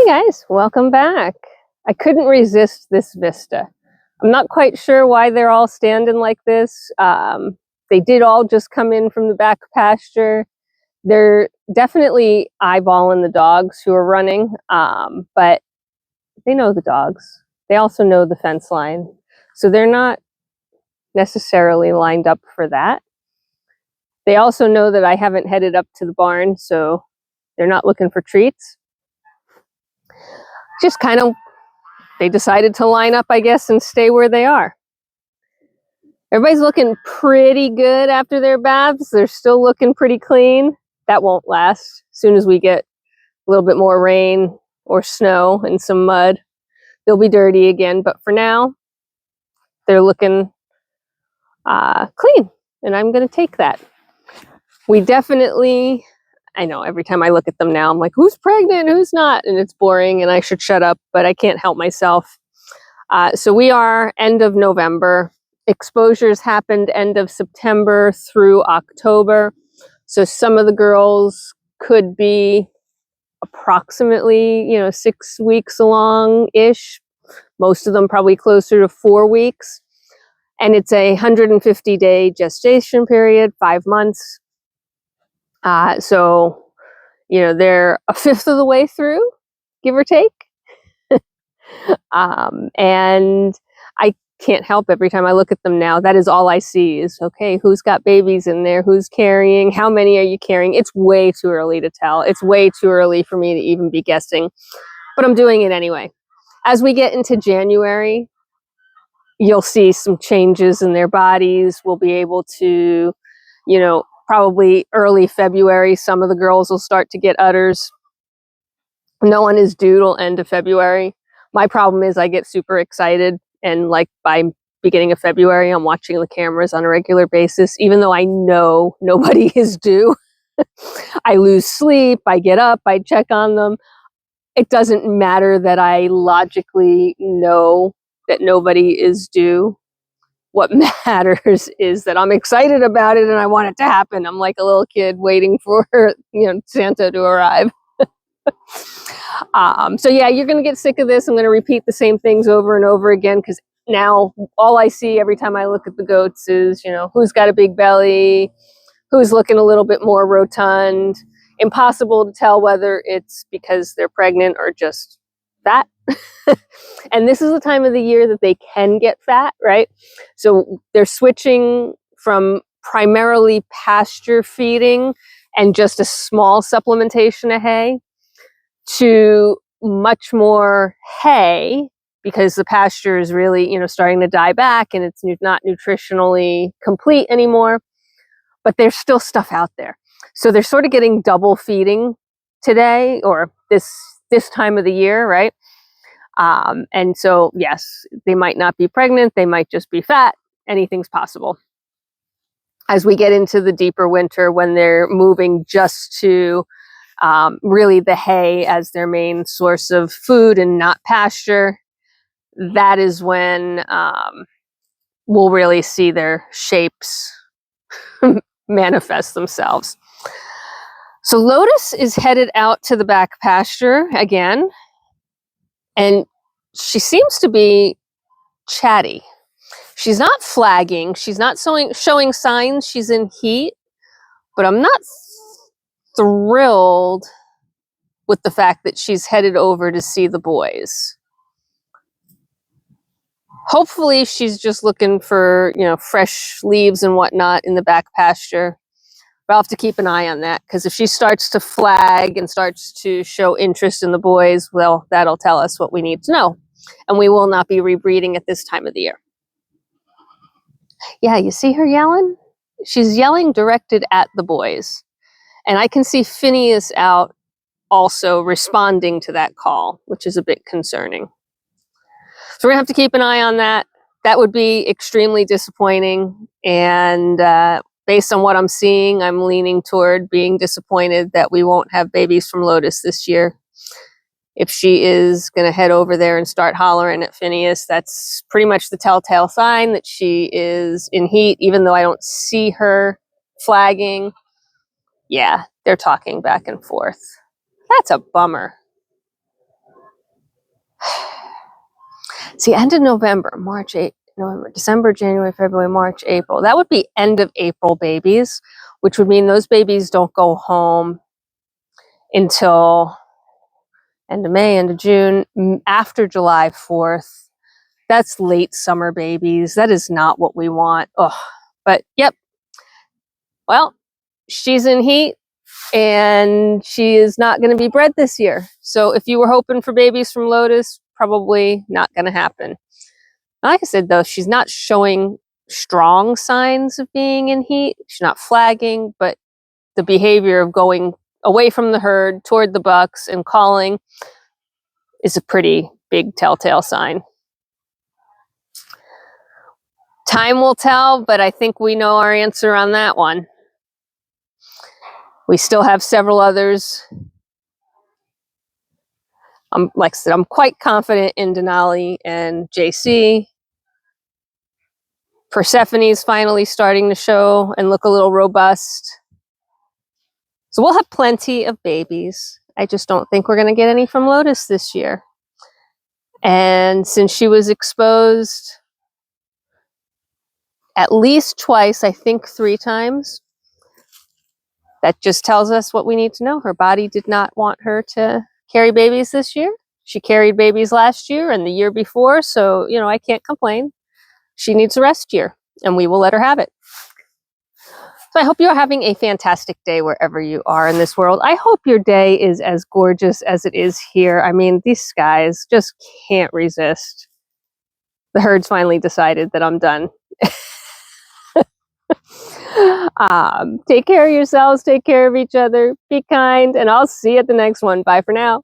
Hey guys, welcome back. I couldn't resist this vista. I'm not quite sure why they're all standing like this. They did all just come in from the back pasture. They're definitely eyeballing the dogs who are running, but they know the dogs. They also know the fence line. So they're not necessarily lined up for that. They also know that I haven't headed up to the barn, so they're not looking for treats. Just kind of, they decided to line up, I guess, and stay where they are. Everybody's looking pretty good after their baths. They're still looking pretty clean. That won't last. As soon as we get a little bit more rain or snow and some mud, they'll be dirty again. But for now, they're looking clean, and I'm going to take that. We definitely, I know every time I look at them now, I'm like, who's pregnant, who's not? And it's boring, and I should shut up, but I can't help myself. So we are end of November. Exposures happened end of September through October. So some of the girls could be approximately, 6 weeks along-ish. Most of them probably closer to 4 weeks. And it's a 150-day gestation period, 5 months. So, they're a fifth of the way through, give or take. And I can't help every time I look at them now. That is all I see is, okay, who's got babies in there? Who's carrying? How many are you carrying? It's way too early to tell. It's way too early for me to even be guessing, but I'm doing it anyway. As we get into January, you'll see some changes in their bodies. We'll be able to, probably early February, some of the girls will start to get udders. No one is due till end of February. My problem is I get super excited, and like by beginning of February, I'm watching the cameras on a regular basis, even though I know nobody is due. I lose sleep, I get up, I check on them. It doesn't matter that I logically know that nobody is due. What matters is that I'm excited about it and I want it to happen. I'm like a little kid waiting for, Santa to arrive. So yeah, you're going to get sick of this. I'm going to repeat the same things over and over again because now all I see every time I look at the goats is, who's got a big belly, who's looking a little bit more rotund. Impossible to tell whether it's because they're pregnant or just fat. And this is the time of the year that they can get fat, right? So they're switching from primarily pasture feeding and just a small supplementation of hay to much more hay because the pasture is really, starting to die back and it's not nutritionally complete anymore. But there's still stuff out there. So they're sort of getting double feeding today or this time of the year, right? And so, yes, they might not be pregnant. They might just be fat. Anything's possible. As we get into the deeper winter, when they're moving just to really the hay as their main source of food and not pasture, that is when we'll really see their shapes manifest themselves. So Lotus is headed out to the back pasture again, and she seems to be chatty. She's not flagging. She's not showing signs she's in heat, but I'm not thrilled with the fact that she's headed over to see the boys. Hopefully she's just looking for, fresh leaves and whatnot in the back pasture. But I'll have to keep an eye on that because if she starts to flag and starts to show interest in the boys, well, that'll tell us what we need to know. And we will not be rebreeding at this time of the year. Yeah, you see her yelling? She's yelling directed at the boys. And I can see Phineas out also responding to that call, which is a bit concerning. So we're going to have to keep an eye on that. That would be extremely disappointing. And based on what I'm seeing, I'm leaning toward being disappointed that we won't have babies from Lotus this year. If she is going to head over there and start hollering at Phineas, that's pretty much the telltale sign that she is in heat, even though I don't see her flagging. Yeah, they're talking back and forth. That's a bummer. See, end of November, March, November, December, January, February, March, April. That would be end of April babies, which would mean those babies don't go home until end of May, end of June, after July 4th. That's late summer babies. That is not what we want. Ugh. But yep. Well, she's in heat and she is not going to be bred this year. So if you were hoping for babies from Lotus, probably not going to happen. Like I said, though, she's not showing strong signs of being in heat. She's not flagging, but the behavior of going away from the herd toward the bucks and calling is a pretty big telltale sign. Time will tell, but I think we know our answer on that one. We still have several others. Like I said, I'm quite confident in Denali and Jacey. Persephone's finally starting to show and look a little robust. So we'll have plenty of babies. I just don't think we're going to get any from Lotus this year. And since she was exposed at least twice, I think 3 times, that just tells us what we need to know. Her body did not want her to carry babies this year. She carried babies last year and the year before, so, you know, I can't complain. She needs a rest year, and we will let her have it. So I hope you're having a fantastic day wherever you are in this world. I hope your day is as gorgeous as it is here. I mean, these skies just can't resist. The herd's finally decided that I'm done. Take care of yourselves, take care of each other, be kind, and I'll see you at the next one. Bye for now.